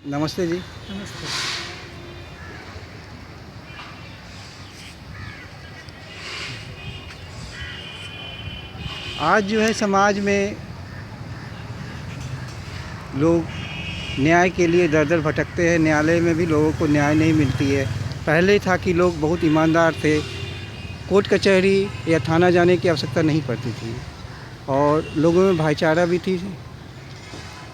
नमस्ते जी। नमस्ते। आज जो है समाज में लोग न्याय के लिए दर दर भटकते हैं। न्यायालय में भी लोगों को न्याय नहीं मिलती है। पहले था कि लोग बहुत ईमानदार थे, कोर्ट कचहरी या थाना जाने की आवश्यकता नहीं पड़ती थी और लोगों में भाईचारा भी थी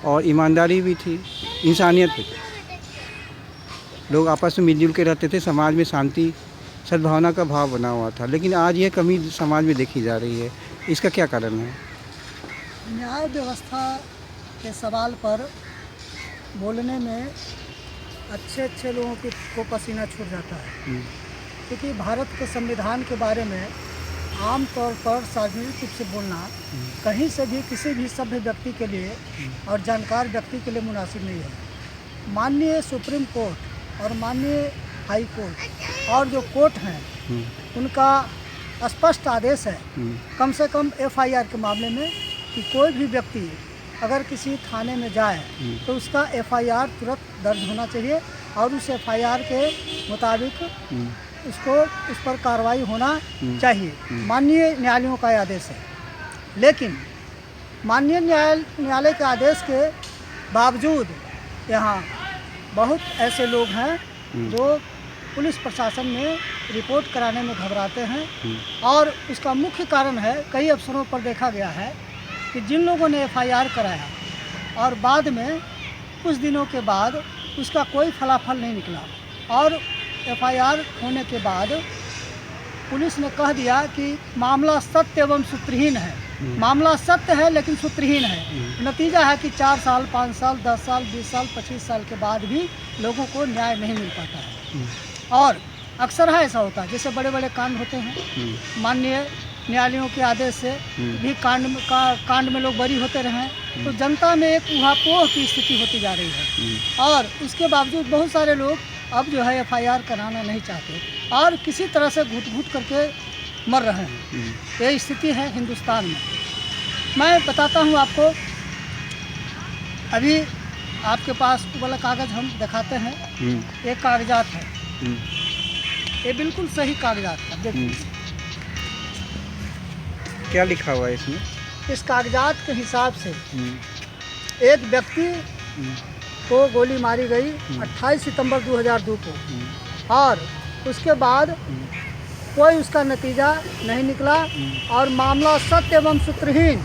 और ईमानदारी भी थी, इंसानियत भी थी। लोग आपस में मिलजुल के रहते थे, समाज में शांति सद्भावना का भाव बना हुआ था। लेकिन आज ये कमी समाज में देखी जा रही है। इसका क्या कारण है? न्याय व्यवस्था के सवाल पर बोलने में अच्छे लोगों को पसीना छूट जाता है, क्योंकि भारत के संविधान के बारे में आम तौर पर सार्वजनिक रूप से बोलना कहीं से भी किसी भी सभ्य व्यक्ति के लिए और जानकार व्यक्ति के लिए मुनासिब नहीं है। माननीय सुप्रीम कोर्ट और माननीय हाई कोर्ट और जो कोर्ट हैं उनका स्पष्ट आदेश है कम से कम एफआईआर के मामले में कि कोई भी व्यक्ति अगर किसी थाने में जाए तो उसका एफआईआर तुरंत दर्ज होना चाहिए और उस एफआईआर के मुताबिक उस पर कार्रवाई होना चाहिए। माननीय न्यायालयों का यह आदेश है। लेकिन माननीय न्यायालय के आदेश के बावजूद यहाँ बहुत ऐसे लोग हैं जो पुलिस प्रशासन में रिपोर्ट कराने में घबराते हैं और उसका मुख्य कारण है, कई अवसरों पर देखा गया है कि जिन लोगों ने एफआईआर कराया और बाद में कुछ दिनों के बाद उसका कोई फलाफल नहीं निकला और एफआईआर होने के बाद पुलिस ने कह दिया कि मामला सत्य एवं सूत्रहीन है। मामला सत्य है लेकिन सूत्रहीन है। नतीजा है कि 4 साल, 5 साल, 10 साल, 20 साल, 25 साल के बाद भी लोगों को न्याय नहीं मिल पाता है। और अक्सर है ऐसा होता है, जैसे बड़े बड़े कांड होते हैं, माननीय न्यायालयों के आदेश से भी कांड में लोग बरी होते रहे, तो जनता में एक ऊहापोह की स्थिति होती जा रही है और उसके बावजूद बहुत सारे लोग अब जो है एफआईआर कराना नहीं चाहते और किसी तरह से घुट करके मर रहे हैं। ये स्थिति है हिंदुस्तान में। मैं बताता हूँ आपको, अभी आपके पास वाला कागज़ हम दिखाते हैं, ये कागजात है, ये बिल्कुल सही कागजात है। देखिए क्या लिखा हुआ है इसमें? इस कागजात के हिसाब से एक व्यक्ति को गोली मारी गई 28 सितंबर 2002 को और उसके बाद कोई उसका नतीजा नहीं निकला और मामला सत्य एवं सूत्रहीन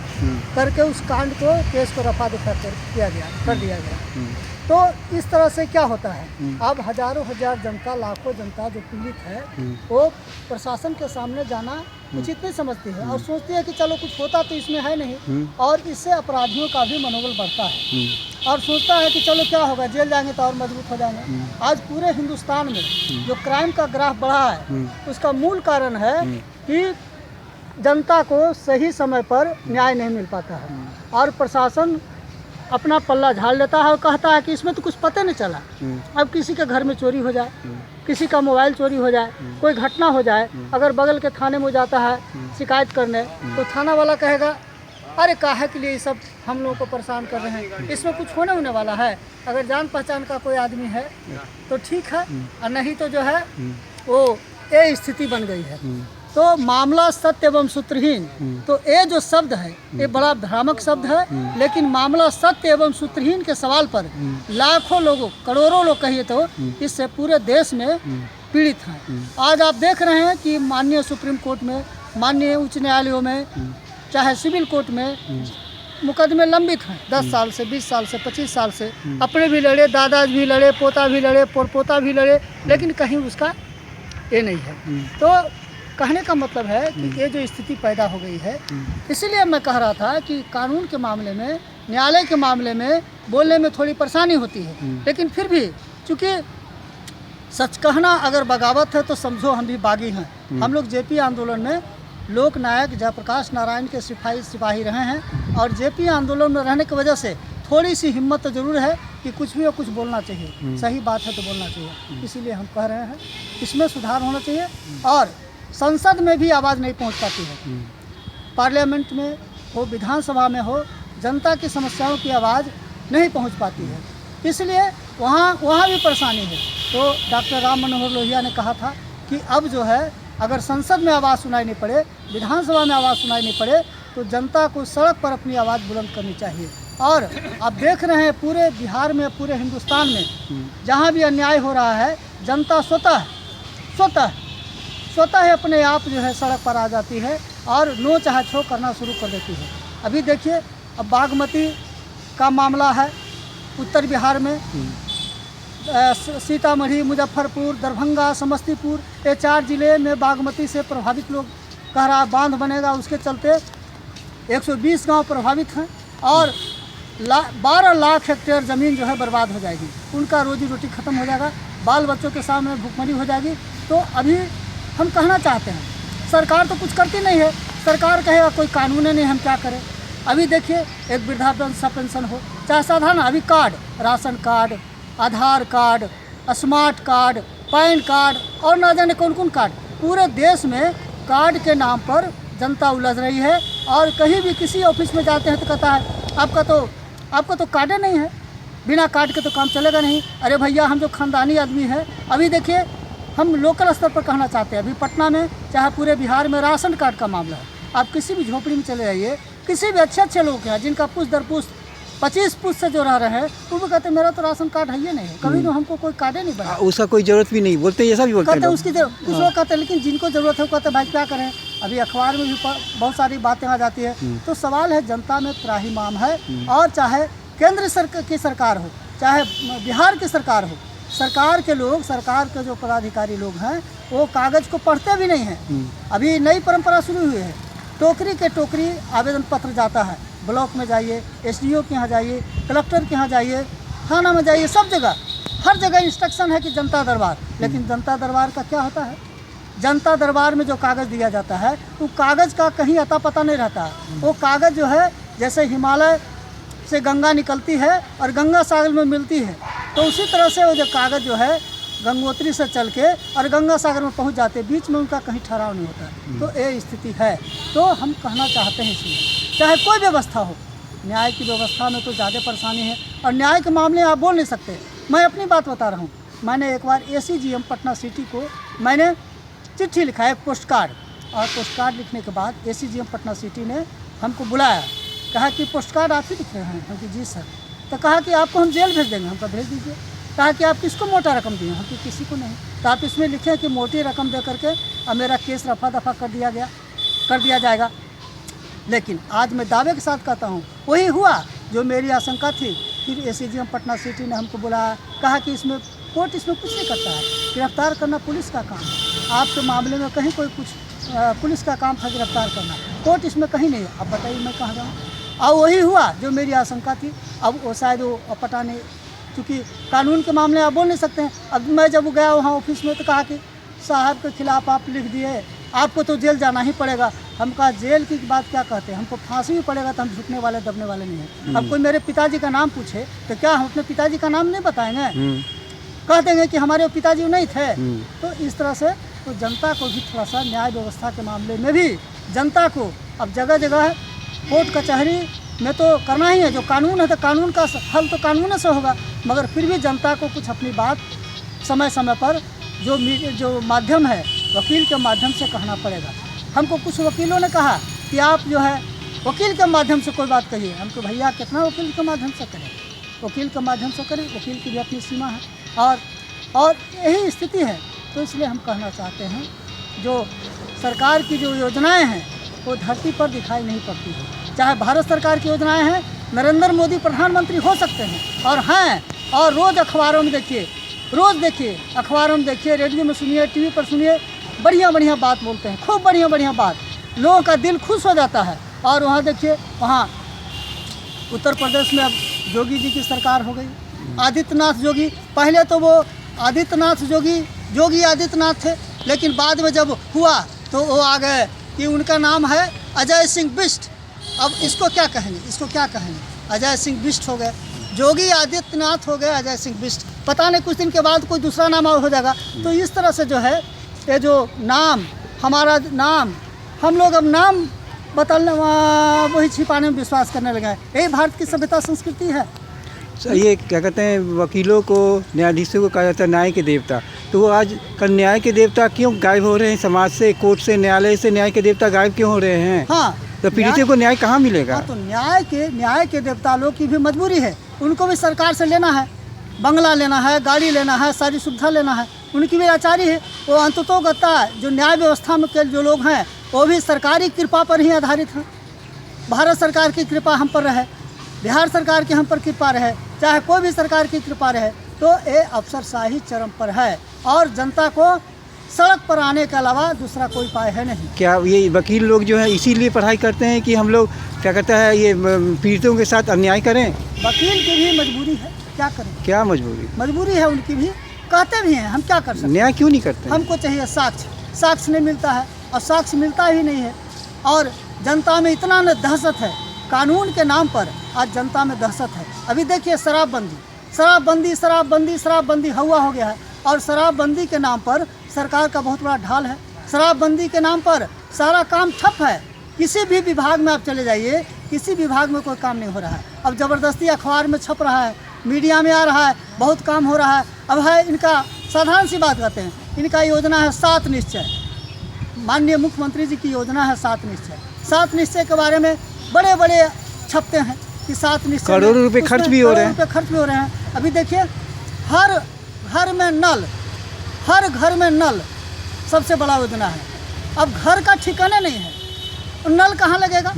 करके उस कांड को केस को रफा दफा कर दिया गया। तो इस तरह से क्या होता है, अब हजारों हजार जनता, लाखों जनता जो पीड़ित है वो प्रशासन के सामने जाना उचित नहीं समझती है और सोचती है कि चलो कुछ होता तो इसमें है नहीं, और इससे अपराधियों का भी मनोबल बढ़ता है और सोचता है कि चलो क्या होगा, जेल जाएंगे तो और मजबूत हो जाएंगे। आज पूरे हिंदुस्तान में जो क्राइम का ग्राफ बढ़ा है उसका मूल कारण है कि जनता को सही समय पर न्याय नहीं मिल पाता है और प्रशासन अपना पल्ला झाड़ लेता है और कहता है कि इसमें तो कुछ पता नहीं चला। अब किसी के घर में चोरी हो जाए, किसी का मोबाइल चोरी हो जाए, कोई घटना हो जाए, अगर बगल के थाने में जाता है शिकायत करने तो थाना वाला कहेगा अरे काहे के लिए ये सब हम लोगों को परेशान कर रहे हैं, इसमें कुछ होने वाला है। अगर जान पहचान का कोई आदमी है तो ठीक है और नहीं तो जो है वो ये स्थिति बन गई है। तो मामला सत्य एवं सूत्रहीन, तो ये जो शब्द है ये बड़ा भ्रामक शब्द है, लेकिन मामला सत्य एवं सूत्रहीन के सवाल पर लाखों लोगों, करोड़ों लोग कहिए तो इससे पूरे देश में पीड़ित हैं। आज आप देख रहे हैं कि माननीय सुप्रीम कोर्ट में, माननीय उच्च न्यायालयों में, चाहे सिविल कोर्ट में मुकदमे लंबित हैं 10 साल से, 20 साल से, 25 साल से। अपने भी लड़े, दादा भी लड़े, पोता भी लड़े, पोता भी लड़े, लेकिन कहीं उसका ये नहीं है। तो कहने का मतलब है कि ये जो स्थिति पैदा हो गई है, इसीलिए मैं कह रहा था कि कानून के मामले में, न्यायालय के मामले में बोलने में थोड़ी परेशानी होती है, लेकिन फिर भी चूँकि सच कहना अगर बगावत है तो समझो हम भी बागी हैं। हम लोग जेपी आंदोलन में लोक नायक जयप्रकाश नारायण के सिपाही रहे हैं और जेपी आंदोलन में रहने की वजह से थोड़ी सी हिम्मत तो जरूर है कि कुछ भी और कुछ बोलना चाहिए, सही बात है तो बोलना चाहिए। इसीलिए हम कह रहे हैं इसमें सुधार होना चाहिए और संसद में भी आवाज़ नहीं पहुंच पाती है। पार्लियामेंट में हो, विधानसभा में हो, जनता की समस्याओं की आवाज़ नहीं पहुंच पाती है। इसलिए वहाँ भी परेशानी है। तो डॉक्टर राम मनोहर लोहिया ने कहा था कि अब जो है अगर संसद में आवाज़ सुनाई नहीं पड़े, विधानसभा में आवाज़ सुनाई नहीं पड़े, तो जनता को सड़क पर अपनी आवाज़ बुलंद करनी चाहिए। और आप देख रहे हैं पूरे बिहार में, पूरे हिंदुस्तान में जहाँ भी अन्याय हो रहा है, जनता स्वतः अपने आप जो है सड़क पर आ जाती है और नो चाहे छो करना शुरू कर देती है। अभी देखिए, अब बागमती का मामला है उत्तर बिहार में, सीतामढ़ी, मुजफ्फरपुर, दरभंगा, समस्तीपुर, ये 4 जिले में बागमती से प्रभावित लोग कह रहा बांध बनेगा, उसके चलते 120 गांव प्रभावित हैं और 12 लाख हेक्टेयर ज़मीन जो है बर्बाद हो जाएगी। उनका रोजी रोटी ख़त्म हो जाएगा, बाल बच्चों के सामने भुखमरी हो जाएगी। तो अभी हम कहना चाहते हैं, सरकार तो कुछ करती नहीं है, सरकार कहेगा कोई कानून नहीं, हम क्या करें। अभी देखिए, एक वृद्धा पेंशन हो, चाहे साधारण अभी card, ration card, Aadhaar card, smart card, PAN card और ना जाने कौन कौन कार्ड, पूरे देश में कार्ड के नाम पर जनता उलझ रही है। और कहीं भी किसी ऑफिस में जाते हैं तो कहता है आपका तो कार्ड नहीं है, बिना कार्ड के तो काम चलेगा नहीं। अरे भैया, हम जो खानदानी आदमी है, अभी देखिए हम लोकल स्तर पर कहना चाहते हैं, अभी पटना में चाहे पूरे बिहार में राशन कार्ड का मामला है। आप किसी भी झोपड़ी में चले जाइए, किसी भी अच्छे लोग हैं जिनका पुष्ट दर पुष्ट 25 पुष्ट से जो रह रहे हैं, वो भी कहते हैं मेरा तो राशन कार्ड है ही नहीं है, कभी तो हमको कोई कार्ड ही नहीं बना, उसका कोई ज़रूरत भी नहीं, बोलते ऐसा भी बोलते हैं उसकी कुछ लोग कहते हैं। लेकिन जिनको ज़रूरत है वो कहते हैं भाई क्या करें। अभी अखबार में भी बहुत सारी बातें आ जाती है। तो सवाल है, जनता में त्राहिमाम है, और चाहे केंद्र की सरकार हो, चाहे बिहार की सरकार हो, सरकार के लोग, सरकार के जो पदाधिकारी लोग हैं, वो कागज़ को पढ़ते भी नहीं हैं। अभी नई परंपरा शुरू हुई है, टोकरी के टोकरी आवेदन पत्र जाता है, ब्लॉक में जाइए, एसडीओ के यहाँ जाइए, कलेक्टर के यहाँ जाइए, थाना में जाइए, सब जगह, हर जगह इंस्ट्रक्शन है कि जनता दरबार। लेकिन जनता दरबार का क्या होता है? जनता दरबार में जो कागज़ दिया जाता है, वो कागज़ का कहीं अता पता नहीं रहता। वो कागज़ जो है, जैसे हिमालय से गंगा निकलती है और गंगा सागर में मिलती है, तो उसी तरह से वो जो कागज़ जो है गंगोत्री से चल के और गंगा सागर में पहुंच जाते, बीच में उनका कहीं ठहराव नहीं होता। तो ये स्थिति है। तो हम कहना चाहते हैं, इसमें चाहे कोई व्यवस्था हो, न्याय की व्यवस्था में तो ज़्यादा परेशानी है, और न्याय के मामले आप बोल नहीं सकते। मैं अपनी बात बता रहा हूँ, मैंने एक बार ACGM पटना सिटी को मैंने चिट्ठी लिखा, एक पोस्ट कार्ड, और पोस्ट कार्ड लिखने के बाद ACGM पटना सिटी ने हमको बुलाया, कहा कि पोस्ट कार्ड आप ही लिख रहे हैं? हम कि जी सर। तो कहा कि आपको हम जेल भेज देंगे। हमको भेज दीजिए। कहा कि आप किसको मोटा रकम दिए? हम कि किसी को नहीं। तो आप इसमें लिखें कि मोटी रकम दे करके अब मेरा केस रफा दफा कर दिया जाएगा। लेकिन आज मैं दावे के साथ कहता हूँ, वही हुआ जो मेरी आशंका थी। फिर ACGM पटना सिटी ने हमको बुलाया, कहा कि इसमें कोर्ट इसमें कुछ नहीं करता है, गिरफ्तार करना पुलिस का काम है। आपके मामले में कहीं कोई कुछ पुलिस का काम था गिरफ्तार करना, कोर्ट इसमें कहीं नहीं है। अब बताइए मैं कहाँ जाऊँ? और वही हुआ जो मेरी आशंका थी। अब वो शायद वो पता नहीं, क्योंकि कानून के मामले आप बोल नहीं सकते हैं। अब मैं जब गया वहाँ ऑफिस में तो कहा कि साहब के खिलाफ़ आप लिख दिए, आपको तो जेल जाना ही पड़ेगा। हम कहा जेल की बात क्या कहते हैं, हमको फांसी भी पड़ेगा तो हम झुकने वाले दबने वाले नहीं हैं। अब कोई मेरे पिताजी का नाम पूछे तो क्या हम अपने पिताजी का नाम नहीं बताएंगे? कह देंगे कि हमारे पिताजी नहीं थे। तो इस तरह से तो जनता को भी थोड़ा सा न्याय व्यवस्था के मामले में भी जनता को अब जगह जगह कोर्ट कचहरी में तो करना ही है। जो कानून है तो कानून का हल तो कानून से होगा, मगर फिर भी जनता को कुछ अपनी बात समय समय पर जो माध्यम है, वकील के माध्यम से कहना पड़ेगा। हमको कुछ वकीलों ने कहा कि आप जो है वकील के माध्यम से कोई बात कहिए। हमको भैया कितना वकील के माध्यम से करें? वकील के माध्यम से करें, वकील की भी अपनी सीमा है और यही स्थिति है। तो इसलिए हम कहना चाहते हैं, जो सरकार की जो योजनाएं हैं वो धरती पर दिखाई नहीं पड़ती है। चाहे भारत सरकार की योजनाएं हैं, नरेंद्र मोदी प्रधानमंत्री हो सकते हैं और हैं, और रोज़ अखबारों में देखिए, रोज़ देखिए, अखबारों में देखिए, रेडियो में सुनिए, टीवी पर सुनिए, बढ़िया बढ़िया बात बोलते हैं, खूब बढ़िया बढ़िया बात, लोगों का दिल खुश हो जाता है। और वहाँ देखिए, वहाँ उत्तर प्रदेश में अब योगी जी की सरकार हो गई, आदित्यनाथ जोगी। पहले तो वो आदित्यनाथ जोगी आदित्यनाथ थे, लेकिन बाद में जब हुआ तो वो आ गए कि उनका नाम है अजय सिंह बिष्ट। अब इसको क्या कहेंगे? अजय सिंह बिष्ट हो गए, जोगी आदित्यनाथ हो गए, अजय सिंह बिष्ट। पता नहीं कुछ दिन के बाद कोई दूसरा नाम हो जाएगा। तो इस तरह से जो है, ये जो नाम, हमारा नाम, हम लोग अब नाम बदलने वही छिपाने में विश्वास करने लगे हैं। यही भारत की सभ्यता संस्कृति है। ये क्या कहते हैं, वकीलों को, न्यायाधीशों को कहा जाता है न्याय के देवता, तो वो आज कल न्याय के देवता क्यों गायब हो रहे हैं समाज से, कोर्ट से, न्यायालय से न्याय के देवता गायब क्यों हो रहे हैं? हाँ, तो पीड़ितों को न्याय कहाँ मिलेगा? हाँ, तो न्याय के देवता लोग की भी मजबूरी है, उनको भी सरकार से लेना है, बंगला लेना है, गाड़ी लेना है, सारी सुविधा लेना है, उनकी भी लाचारी है। वो अंततोगत्ता जो न्याय व्यवस्था में के जो लोग हैं वो भी सरकारी कृपा पर ही आधारित हैं। भारत सरकार की कृपा हम पर रहे, बिहार सरकार की हम पर कृपा रहे, चाहे कोई भी सरकार की कृपा रहे, तो ये अफसरशाही चरम पर है और जनता को सड़क पर आने के अलावा दूसरा कोई उपाय है नहीं। क्या ये वकील लोग जो है इसीलिए पढ़ाई करते हैं कि हम लोग क्या कहता है ये पीड़ितों के साथ अन्याय करें? वकील की भी मजबूरी है, क्या करें? क्या मजबूरी है उनकी भी, कहते भी हैं, हम क्या कर सकते हैं? न्याय क्यों नहीं करते? हमको चाहिए साक्ष्य नहीं मिलता है और साक्ष्य मिलता ही नहीं है। और जनता में इतना न दहशत है, कानून के नाम पर आज जनता में दहशत है। अभी देखिए शराबबंदी हवा हो गया है और शराबबंदी के नाम पर सरकार का बहुत बड़ा ढाल है। शराबबंदी के नाम पर सारा काम ठप है। किसी भी विभाग में आप चले जाइए, किसी विभाग में कोई काम नहीं हो रहा है। अब ज़बरदस्ती अखबार में छप रहा है, मीडिया में आ रहा है, बहुत काम हो रहा है। अब है इनका साधारण सी बात करते हैं, इनका योजना है 7 निश्चय, माननीय मुख्यमंत्री जी की योजना है 7 निश्चय। 7 निश्चय के बारे में बड़े बड़े छपते हैं कि 7 निश्चय, करोड़ों रुपए खर्च भी हो रहे हैं। अभी देखिए हर घर में नल सबसे बड़ा योजना है। अब घर का ठिकाना नहीं है, नल कहाँ लगेगा?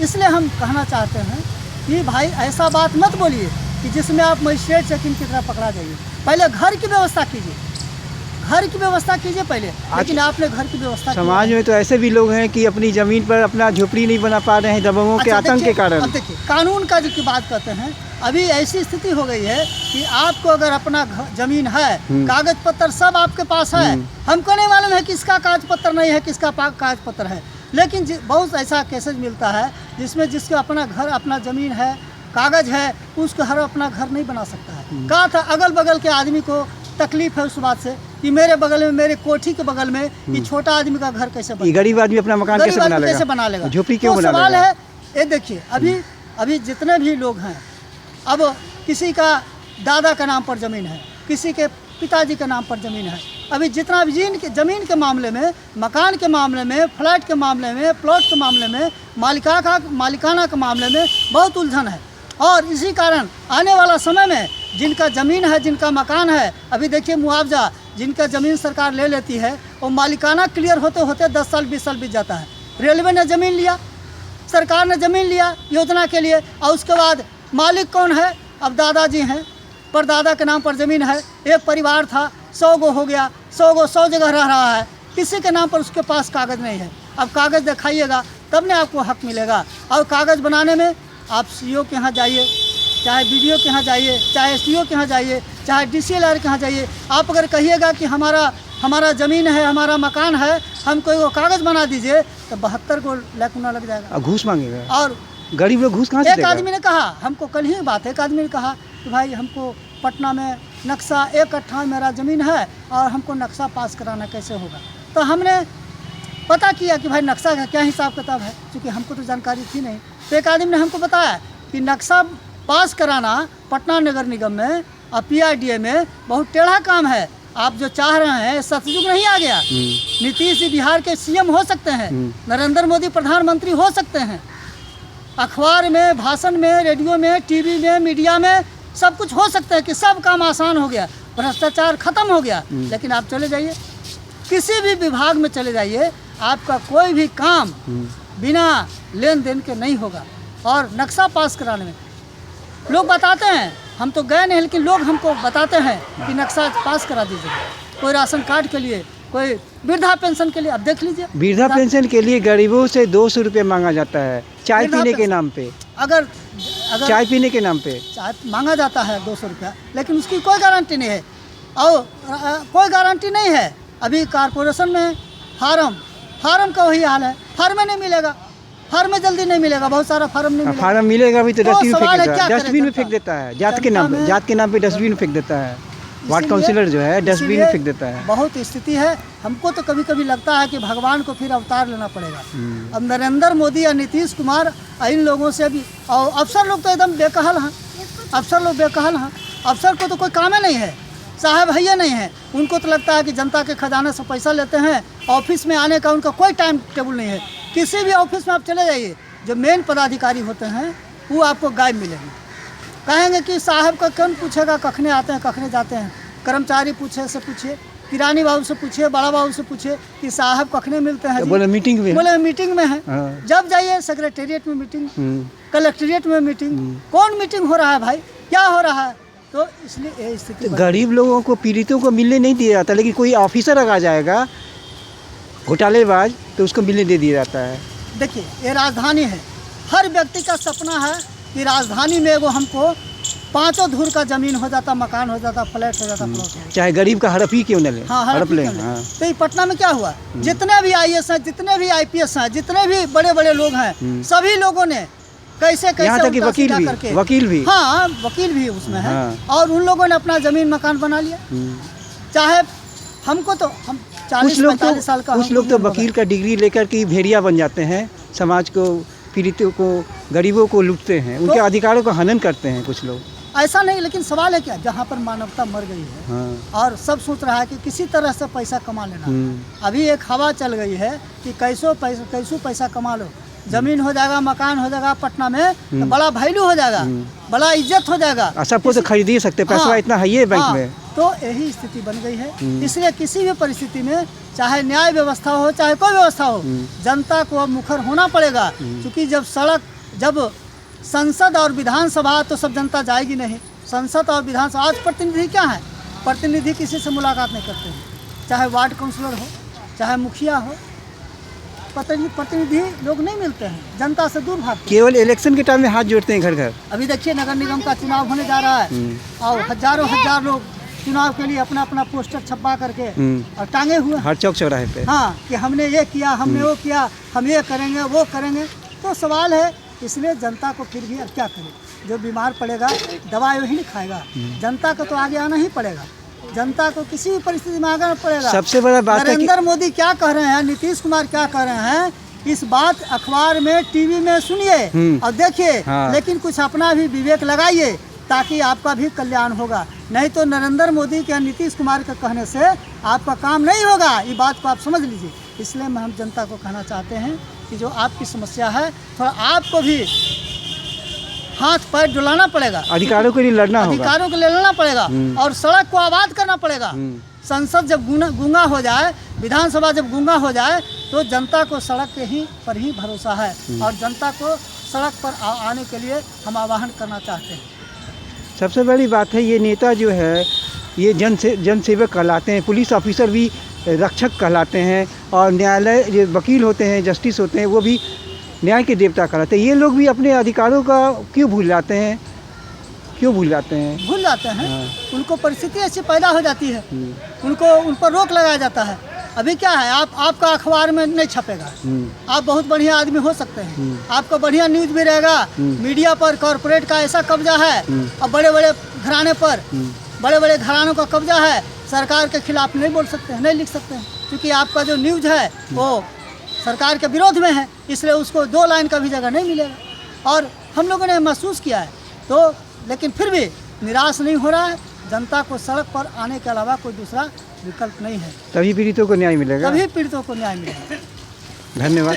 इसलिए हम कहना चाहते हैं कि भाई ऐसा बात मत बोलिए कि जिसमें आप मजिस्ट्रेट चेकिंग की तरह पकड़ा जाइए। पहले घर की व्यवस्था कीजिए पहले। लेकिन आपने घर की व्यवस्था समाज में तो ऐसे भी लोग हैं कि अपनी ज़मीन पर अपना झोपड़ी नहीं बना पा रहे हैं दबंगों के आतंक के कारण। अब देखिए कानून का की बात करते हैं, अभी ऐसी स्थिति हो गई है कि आपको अगर अपना ज़मीन है, कागज पत्र सब आपके पास है, हमको नहीं मालूम है किसका कागज पत्र नहीं है, किसका कागज पत्र है। लेकिन बहुत ऐसा केसेज मिलता है जिसमें जिसका अपना घर, अपना ज़मीन है, कागज है, उसको हर अपना घर नहीं बना सकता है। कहा था अगल बगल के आदमी को तकलीफ है उस बात से कि मेरे बगल में, मेरे कोठी के बगल में ये छोटा आदमी का घर कैसे बनेगा? गरीब आदमी अपना मकान कैसे बना लेगा? झोपड़ी क्यों बना लेगा? सवाल है ये। देखिए अभी जितने भी लोग हैं, अब किसी का दादा का नाम पर ज़मीन है, किसी के पिताजी के नाम पर ज़मीन है। अभी जितना भी ज़मीन के मामले में, मकान के मामले में, फ्लैट के मामले में, प्लॉट के मामले में, मालिकाना के मामले में बहुत उलझन है। और इसी कारण आने वाला समय में जिनका ज़मीन है, जिनका मकान है, अभी देखिए मुआवजा जिनका ज़मीन सरकार ले लेती है, वो मालिकाना क्लियर होते होते 10 साल 20 साल बीत जाता है। रेलवे ने ज़मीन लिया, सरकार ने ज़मीन लिया योजना के लिए, और उसके बाद मालिक कौन है? अब दादाजी हैं, परदादा के नाम पर ज़मीन है। एक परिवार था, 100 गो हो गया, 100 जगह रह रहा है, किसी के नाम पर उसके पास कागज़ नहीं है। अब कागज़ दिखाइएगा तब ने आपको हक मिलेगा। और कागज़ बनाने में आप CO के यहाँ जाइए, चाहे BDO के यहाँ जाइए, चाहे SDO के यहाँ जाइए, चाहे DCLR के यहाँ जाइए। आप अगर कहिएगा कि हमारा ज़मीन है, हमारा मकान है, हमको वो कागज़ बना दीजिए, तो 72 को लैकुना लग जाएगा। घूस मांगेगा और गरीब लोग घूस कहाँ से देगा? एक आदमी ने कहा, हमको कल ही बात है, एक आदमी ने कहा कि भाई हमको पटना में नक्शा 1 कट्ठा मेरा ज़मीन है और हमको नक्शा पास कराना कैसे होगा? तो हमने पता किया कि भाई नक्शा का क्या हिसाब किताब है, क्योंकि हमको तो जानकारी थी नहीं। तो एक आदमी ने हमको बताया कि नक्शा पास कराना पटना नगर निगम में और PIDA में बहुत टेढ़ा काम है। आप जो चाह रहे हैं सतयुग नहीं आ गया। नीतीश जी बिहार के CM हो सकते हैं, नरेंद्र मोदी प्रधानमंत्री हो सकते हैं, अखबार में, भाषण में, रेडियो में, TV में, मीडिया में सब कुछ हो सकता है कि सब काम आसान हो गया, भ्रष्टाचार खत्म हो गया। लेकिन आप चले जाइए, किसी भी विभाग में चले जाइए, आपका कोई भी काम बिना लेन देन के नहीं होगा। और नक्शा पास कराने में लोग बताते हैं, हम तो गए नहीं, लेकिन लोग हमको बताते हैं कि नक्शा पास करा दीजिए। कोई राशन कार्ड के लिए, कोई वृद्धा पेंशन के लिए। अब देख लीजिए, वृद्धा पेंशन के लिए गरीबों से 200 रुपये मांगा जाता है चाय पीने के नाम पे। अगर चाय पीने के नाम पे चाय मांगा जाता है 200 रुपया, लेकिन उसकी कोई गारंटी नहीं है। और कोई गारंटी नहीं है। अभी कॉरपोरेशन में फार्म का वही हाल है, फार्म में नहीं मिलेगा, फार्म में जल्दी नहीं मिलेगा, बहुत सारा फार्म नहीं मिलेगा। फार्म मिलेगा भी तो डस्टबिन में फेंक सरकार? देता है, जात के नाम पे डस्टबिन में फेंक देता है। वार्ड काउंसिलर जो है डस्टबिन में फेंक देता है। बहुत स्थिति है। हमको तो कभी कभी लगता है कि भगवान को फिर अवतार लेना पड़ेगा। अब नरेंद्र मोदी या नीतीश कुमार इन लोगों से भी, और अफसर लोग तो एकदम बेकहल हैं। अफसर लोग बेकहल हैं। अफसर को तो कोई काम ही नहीं है, साहब है नहीं है। उनको तो लगता है कि जनता के खजाने से पैसा लेते हैं, ऑफिस में आने का उनका कोई टाइम टेबल नहीं है। किसी भी ऑफिस में आप चले जाइए, जो मेन पदाधिकारी होते हैं वो आपको गायब मिलेंगे। कहेंगे कि साहब का कौन पूछेगा, कखने आते हैं कखने जाते हैं। कर्मचारी पूछे से पूछिए, किरानी बाबू से पूछिए, बड़ा बाबू से पूछिए कि साहब कखने मिलते हैं। बोले मीटिंग में, बोले मीटिंग में है। हाँ। जब जाइए सेक्रेटेरिएट में मीटिंग, कलेक्ट्रेट में मीटिंग। कौन मीटिंग हो रहा है भाई, क्या हो रहा है? तो इसलिए ये स्थिति तो गरीब लोगों को, पीड़ितों को मिलने नहीं दिया जाता, लेकिन कोई ऑफिसर अगर आ जाएगा घोटालेबाज तो उसको मिलने दे दिया जाता है। देखिए ये राजधानी है, हर व्यक्ति का सपना है कि राजधानी में एगो हमको 5 धूर का जमीन हो जाता, मकान हो जाता, फ्लैट हो जाता, प्लॉट हो जाता। चाहे गरीब का हड़प ही क्यों न ले, हाँ, हड़प ले। हाँ। तो ये पटना में क्या हुआ, जितने भी IAS हैं, जितने भी IPS हैं, जितने भी बड़े बड़े लोग हैं, सभी लोगों ने कैसे यहाँ तक कि उल्टा सीधा करके, वकील भी हाँ वकील भी उसमें है। हाँ। और उन लोगों ने अपना जमीन मकान बना लिया। चाहे हमको तो हम 40-45 साल का, कुछ लोग तो वकील का डिग्री लेकर के भेड़िया बन जाते हैं, समाज को, पीड़ितों को, गरीबों को लूटते हैं, उनके अधिकारों का हनन करते हैं कुछ लोग। ऐसा नहीं, लेकिन सवाल है क्या, जहाँ पर मानवता मर गई है। हाँ। और सब सोच रहा है कि किसी तरह से पैसा कमा लेना। अभी एक हवा चल गई है कि कैसो पैसा कमा लो, जमीन हो जाएगा, मकान हो जाएगा पटना में, तो बड़ा वैल्यू हो जाएगा, बड़ा इज्जत हो जाएगा, सबको तो खरीद ही सकते, पैसा हाँ, इतना है ये बैंक हाँ, में। तो यही स्थिति बन गई है। इसलिए किसी भी परिस्थिति में, चाहे न्याय व्यवस्था हो, चाहे कोई व्यवस्था हो, जनता को अब मुखर होना पड़ेगा। क्योंकि जब संसद और विधानसभा, तो सब जनता जाएगी नहीं। संसद और विधानसभा, आज प्रतिनिधि क्या है, प्रतिनिधि किसी से मुलाकात नहीं करते हैं, चाहे वार्ड काउंसलर हो, चाहे मुखिया हो, प्रतिनिधि लोग नहीं मिलते हैं, जनता से दूर भागते हैं। केवल इलेक्शन के टाइम में हाथ जोड़ते हैं घर घर। अभी देखिए नगर निगम का चुनाव होने जा रहा है और हजारों लोग चुनाव के लिए अपना अपना पोस्टर छपा करके और टांगे हुए हर चौक चौराहे पे, हाँ, कि हमने ये किया, हमने वो किया, हम ये करेंगे, वो करेंगे। तो सवाल है, इसलिए जनता को फिर भी अब क्या करें, जो बीमार पड़ेगा दवाई वही नहीं खाएगा, जनता को तो आगे आना ही पड़ेगा। जनता को किसी भी परिस्थिति में आगे आना पड़ेगा। सबसे बड़ा बात है नरेंद्र मोदी क्या कह रहे हैं, नीतीश कुमार क्या कह रहे हैं, इस बात अखबार में, टीवी में सुनिए और देखिए। हाँ। लेकिन कुछ अपना भी विवेक लगाइए, ताकि आपका भी कल्याण होगा। नहीं तो नरेंद्र मोदी के, नीतीश कुमार के कहने से आपका काम नहीं होगा, ये बात को आप समझ लीजिए। इसलिए हम जनता को कहना चाहते हैं कि जो आपकी समस्या है, थोड़ा आपको भी हाथ पैर डुलाना पड़ेगा, अधिकारों के लिए लड़ना होगा, अधिकारों के लिए लड़ना पड़ेगा और सड़क को आबाद करना पड़ेगा। संसद जब गूंगा हो जाए, विधानसभा जब गूंगा हो जाए, तो जनता को सड़क के पर ही भरोसा है और जनता को सड़क पर आने के लिए हम आह्वान करना चाहते हैं। सबसे बड़ी बात है, ये नेता जो है ये जनसेवक कहलाते हैं, पुलिस ऑफिसर भी रक्षक कहलाते हैं, और न्यायालय जो वकील होते हैं, जस्टिस होते हैं, वो भी न्याय के देवता कहलाते हैं। ये लोग भी अपने अधिकारों का क्यों भूल जाते हैं? भूल जाते हैं। हाँ। उनको परिस्थिति ऐसी पैदा हो जाती है, उनको उन पर रोक लगाया जाता है। अभी क्या है, आपका अखबार में नहीं छपेगा, आप बहुत बढ़िया आदमी हो सकते हैं, आपका बढ़िया न्यूज भी रहेगा, मीडिया पर कॉरपोरेट का ऐसा कब्जा है और बड़े बड़े घराने पर, बड़े बड़े घरानों का कब्जा है, सरकार के खिलाफ नहीं बोल सकते हैं, नहीं लिख सकते हैं, क्योंकि आपका जो न्यूज है वो सरकार के विरोध में है, इसलिए उसको 2 लाइन का भी जगह नहीं मिलेगा। और हम लोगों ने महसूस किया है, तो लेकिन फिर भी निराश नहीं हो रहा है। जनता को सड़क पर आने के अलावा कोई दूसरा विकल्प नहीं है, तभी पीड़ितों को न्याय मिलेगा। तभी पीड़ितों को न्याय मिलेगा। धन्यवाद।